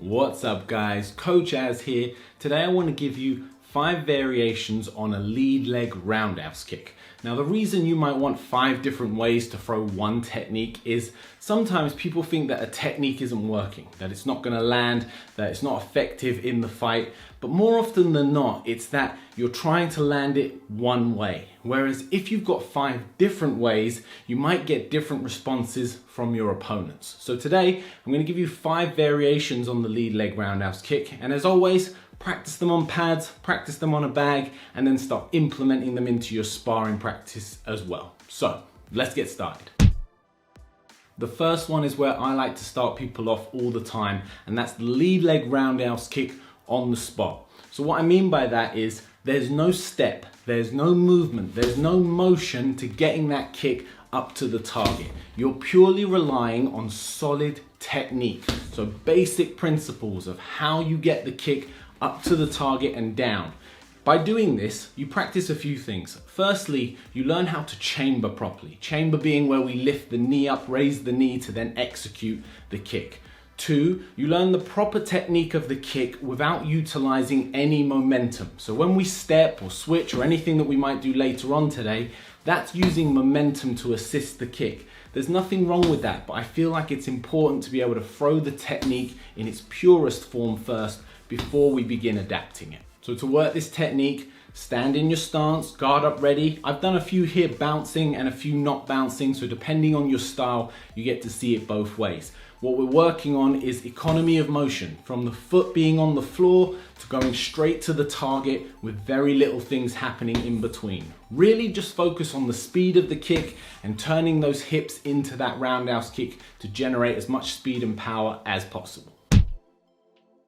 What's up guys, Coach Az here. Today I want to give you 5 variations on a lead leg roundhouse kick. Now the reason you might want 5 different ways to throw one technique is sometimes people think that a technique isn't working, that it's not going to land, that it's not effective in the fight. But more often than not, it's that you're trying to land it one way. Whereas if you've got 5 different ways, you might get different responses from your opponents. So today, I'm going to give you 5 variations on the lead leg roundhouse kick. And as always, practice them on pads, practice them on a bag, and then start implementing them into your sparring practice as well. So let's get started. The first one is where I like to start people off all the time, and that's the lead leg roundhouse kick on the spot. So what I mean by that is there's no step, there's no movement, there's no motion to getting that kick up to the target. You're purely relying on solid technique. So basic principles of how you get the kick up to the target and down. By doing this, you practice a few things. Firstly, you learn how to chamber properly. Chamber being where we lift the knee up, raise the knee to then execute the kick. 2, you learn the proper technique of the kick without utilizing any momentum. So when we step or switch or anything that we might do later on today, that's using momentum to assist the kick. There's nothing wrong with that, but I feel like it's important to be able to throw the technique in its purest form first before we begin adapting it. So to work this technique, stand in your stance, guard up ready. I've done a few here bouncing and a few not bouncing, so depending on your style, you get to see it both ways. What we're working on is economy of motion, from the foot being on the floor to going straight to the target with very little things happening in between. Really just focus on the speed of the kick and turning those hips into that roundhouse kick to generate as much speed and power as possible.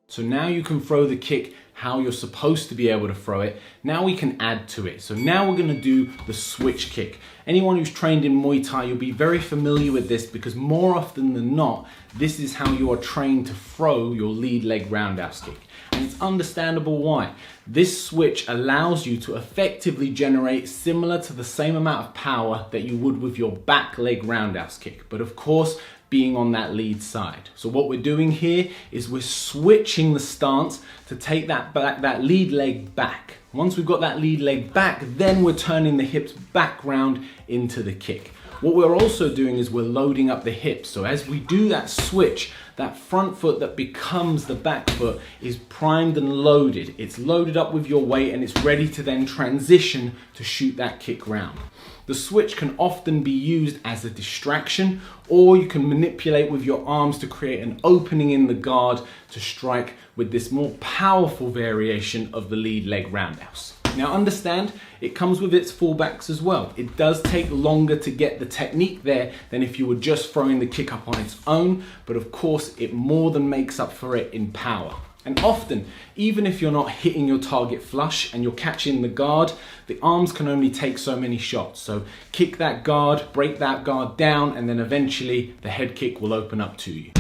So now you can throw the kick how you're supposed to be able to throw it. Now we can add to it. So now we're going to do the switch kick. Anyone who's trained in Muay Thai, you'll be very familiar with this because more often than not, this is how you are trained to throw your lead leg roundhouse kick. And it's understandable why. This switch allows you to effectively generate similar to the same amount of power that you would with your back leg roundhouse kick. But of course, being on that lead side. So what we're doing here is we're switching the stance to take that lead leg back. Once we've got that lead leg back, then we're turning the hips back round into the kick. What we're also doing is we're loading up the hips. So as we do that switch, that front foot that becomes the back foot is primed and loaded. It's loaded up with your weight and it's ready to then transition to shoot that kick round. The switch can often be used as a distraction, or you can manipulate with your arms to create an opening in the guard to strike with this more powerful variation of the lead leg roundhouse. Now understand, it comes with its fallbacks as well. It does take longer to get the technique there than if you were just throwing the kick up on its own, but of course it more than makes up for it in power. And often, even if you're not hitting your target flush and you're catching the guard, the arms can only take so many shots. So kick that guard, break that guard down, and then eventually the head kick will open up to you.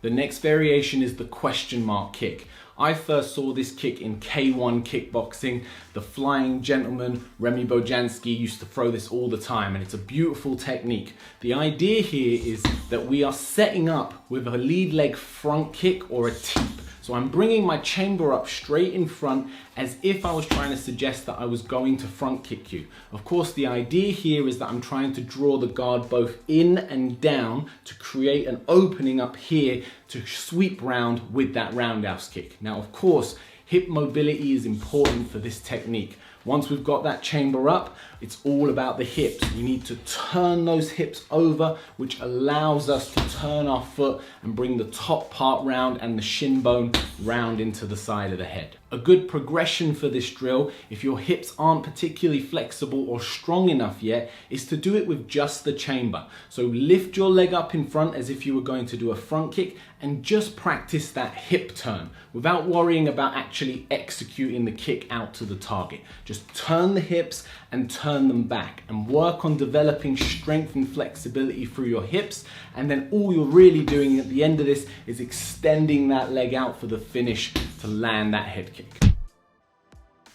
The next variation is the question mark kick. I first saw this kick in K1 kickboxing. The flying gentleman, Remy Bojanski, used to throw this all the time, and it's a beautiful technique. The idea here is that we are setting up with a lead leg front kick or a teep. So I'm bringing my chamber up straight in front as if I was trying to suggest that I was going to front kick you. Of course, the idea here is that I'm trying to draw the guard both in and down to create an opening up here to sweep round with that roundhouse kick. Now, of course, hip mobility is important for this technique. Once we've got that chamber up, it's all about the hips. We need to turn those hips over, which allows us to turn our foot and bring the top part round and the shin bone round into the side of the head. A good progression for this drill, if your hips aren't particularly flexible or strong enough yet, is to do it with just the chamber. So lift your leg up in front as if you were going to do a front kick and just practice that hip turn without worrying about actually executing the kick out to the target. Just turn the hips and turn them back and work on developing strength and flexibility through your hips, and then all you're really doing at the end of this is extending that leg out for the finish to land that head kick.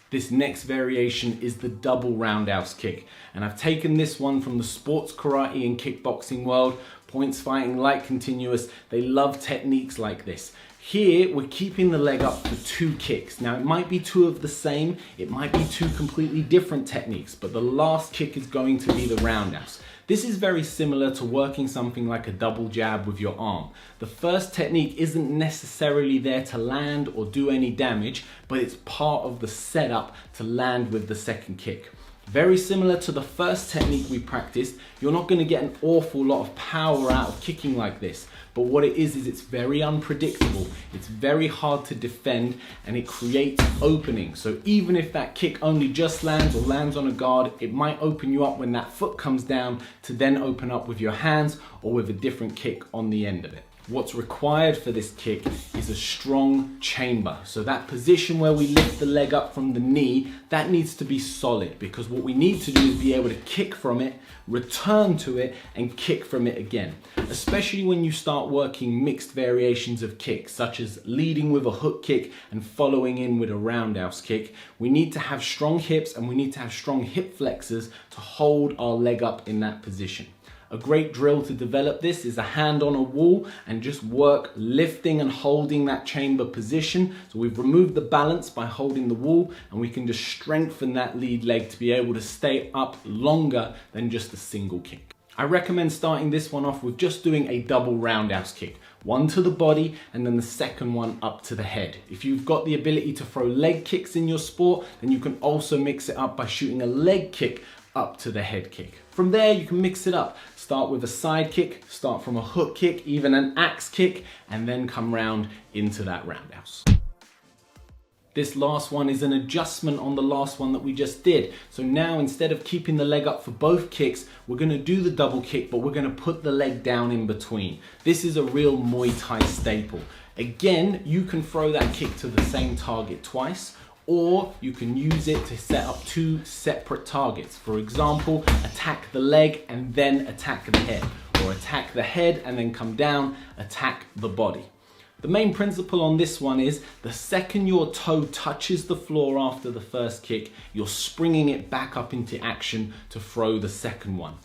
This next variation is the double roundhouse kick, and I've taken this one from the sports karate and kickboxing world, Points fighting like continuous. They love techniques like this. Here, we're keeping the leg up for 2 kicks. Now, it might be 2 of the same, it might be 2 completely different techniques, but the last kick is going to be the roundhouse. This is very similar to working something like a double jab with your arm. The first technique isn't necessarily there to land or do any damage, but it's part of the setup to land with the second kick. Very similar to the first technique we practiced, you're not going to get an awful lot of power out of kicking like this. But what it is it's very unpredictable, it's very hard to defend, and it creates openings. So even if that kick only just lands or lands on a guard, it might open you up when that foot comes down to then open up with your hands or with a different kick on the end of it. What's required for this kick is a strong chamber. So that position where we lift the leg up from the knee, that needs to be solid, because what we need to do is be able to kick from it, return to it, and kick from it again. Especially when you start working mixed variations of kicks, such as leading with a hook kick and following in with a roundhouse kick. We need to have strong hips and we need to have strong hip flexors to hold our leg up in that position. A great drill to develop this is a hand on a wall and just work lifting and holding that chamber position. So we've removed the balance by holding the wall, and we can just strengthen that lead leg to be able to stay up longer than just a single kick. I recommend starting this one off with just doing a double roundhouse kick. One to the body and then the second one up to the head. If you've got the ability to throw leg kicks in your sport, then you can also mix it up by shooting a leg kick up to the head kick. From there, you can mix it up. Start with a side kick, start from a hook kick, even an axe kick, and then come round into that roundhouse. This last one is an adjustment on the last one that we just did. So now, instead of keeping the leg up for both kicks, we're going to do the double kick, but we're going to put the leg down in between. This is a real Muay Thai staple. Again, you can throw that kick to the same target twice, or you can use it to set up 2 separate targets. For example, attack the leg and then attack the head, or attack the head and then come down, attack the body. The main principle on this one is the second your toe touches the floor after the first kick, you're springing it back up into action to throw the second one.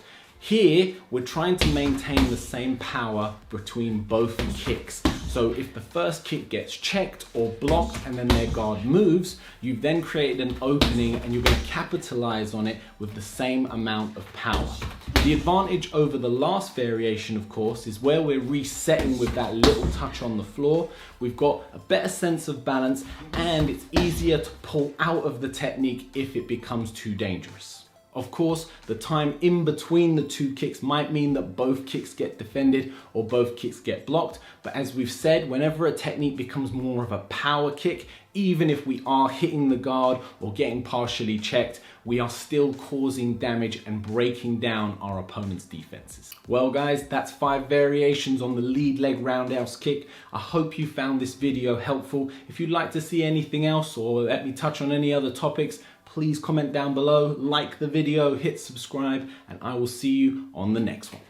Here, we're trying to maintain the same power between both kicks. So if the first kick gets checked or blocked and then their guard moves, you've then created an opening and you're going to capitalize on it with the same amount of power. The advantage over the last variation, of course, is where we're resetting with that little touch on the floor. We've got a better sense of balance and it's easier to pull out of the technique if it becomes too dangerous. Of course, the time in between the 2 kicks might mean that both kicks get defended or both kicks get blocked. But as we've said, whenever a technique becomes more of a power kick, even if we are hitting the guard or getting partially checked, we are still causing damage and breaking down our opponent's defenses. Well guys, that's 5 variations on the lead leg roundhouse kick. I hope you found this video helpful. If you'd like to see anything else or let me touch on any other topics, please comment down below, like the video, hit subscribe, and I will see you on the next one.